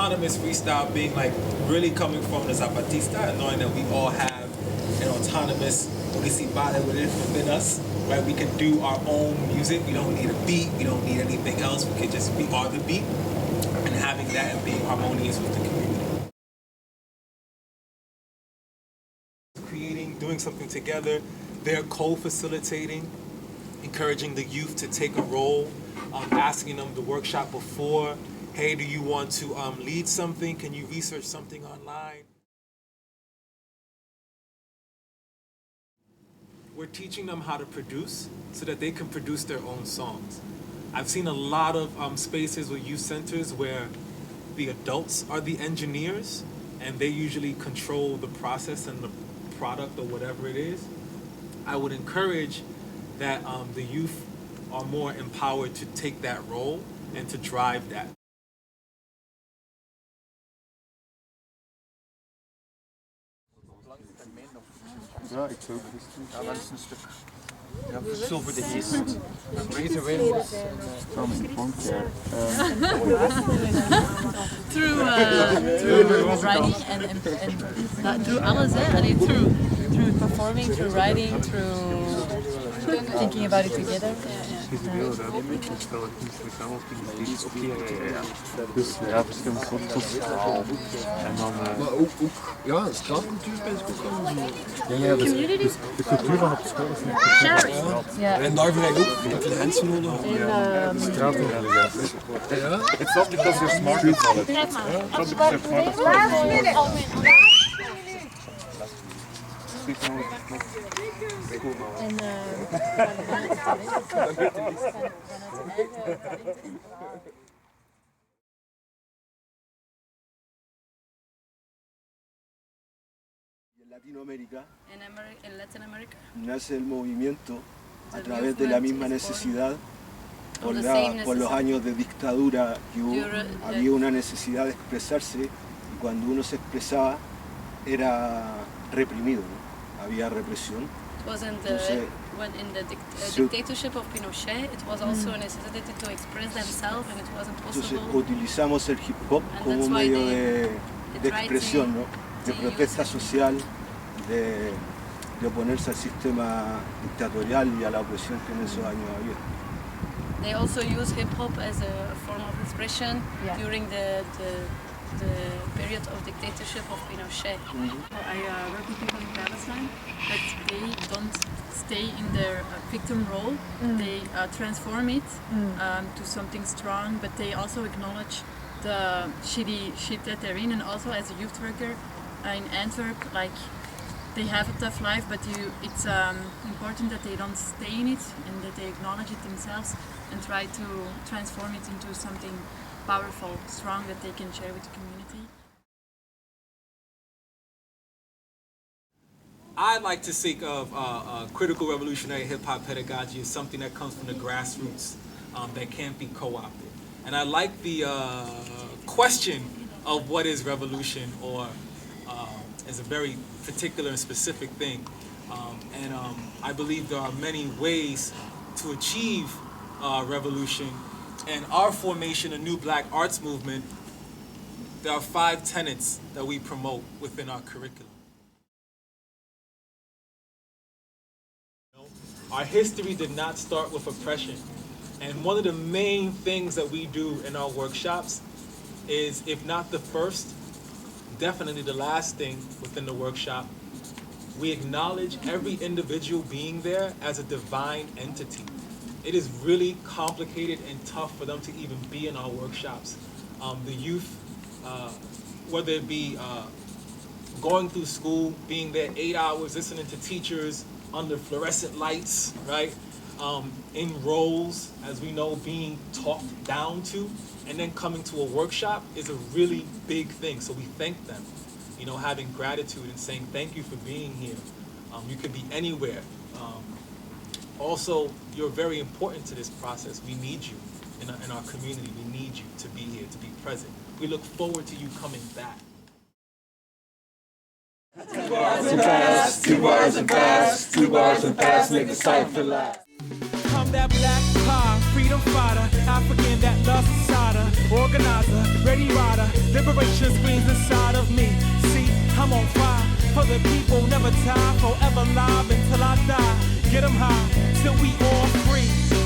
autonomous freestyle being like really coming from the Zapatista and knowing that we all have an autonomous municipality within us, right? We can do our own music. We don't need a beat. We don't need anything else. We can just be on the beat and having that and being harmonious with the community. Creating, doing something together. They're co-facilitating, encouraging the youth to take a role, asking them the workshop before, hey, do you want to lead something? Can you research something online? We're teaching them how to produce so that they can produce their own songs. I've seen a lot of spaces with youth centers where the adults are the engineers and they usually control the process and the product or whatever it is. I would encourage that the youth are more empowered to take that role and to drive that. Ja, ik zou ook ja, dat is een stuk. Ja, verschil voor de geest. Through writing and through alles, through performing, through writing, through thinking about it together. Dus ja, verschillende soorten straal. En dan... Maar ook ja, straatcultuur ben ik ook al zien. Ja, dus de cultuur van op school is niet straat. Ja. En daarvoor heb je ook mensen nodig. Straatorganisatie. Ja. It's not because you're smart with knowledge. It's not because you're smart. Latinoamérica In Latin America nace el movimiento a través de la misma necesidad por los años de dictadura que hubo, había una necesidad de expresarse y cuando uno se expresaba era reprimido, ¿no? Había represión. When in the dictatorship of Pinochet, it was also a necessity to express themselves, and it wasn't possible. Entonces utilizamos el hip hop como un medio de expresión, ¿no? De protesta social, de oponerse al sistema dictatorial y a la opresión que en esos años había. They also use hip hop as a form of expression during the period of dictatorship of Pinochet. I work with people in Palestine, but they don't stay in their victim role. They transform it to something strong, but they also acknowledge the shitty shit that they're in. And also as a youth worker in Antwerp, like they have a tough life, but it's important that they don't stay in it and that they acknowledge it themselves and try to transform it into something powerful, strong, that they can share with the community. I like to think of critical revolutionary hip-hop pedagogy as something that comes from the grassroots that can't be co-opted. And I like the question of what is revolution or is a very particular and specific thing. And I believe there are many ways to achieve revolution. And our formation, a new black arts movement, there are 5 tenets that we promote within our curriculum. Our history did not start with oppression. And one of the main things that we do in our workshops is, if not the first, definitely the last thing within the workshop, we acknowledge every individual being there as a divine entity. It is really complicated and tough for them to even be in our workshops. The youth, whether it be going through school, being there 8 hours, listening to teachers under fluorescent lights, right? In roles, as we know, being talked down to, and then coming to a workshop is a really big thing. So we thank them, you know, having gratitude and saying thank you for being here. You could be anywhere. Also, you're very important to this process. We need you in our community. We need you to be here, to be present. We look forward to you coming back. 2 bars and pass, 2 bars and pass, 2 bars and pass, make the cypher last. Come that black car, free freedom fighter, African that loves Sada, organizer, ready rider, liberation screams inside of me. See, I'm on fire for the people, never tie, forever live until I die. Get 'em high till we all free.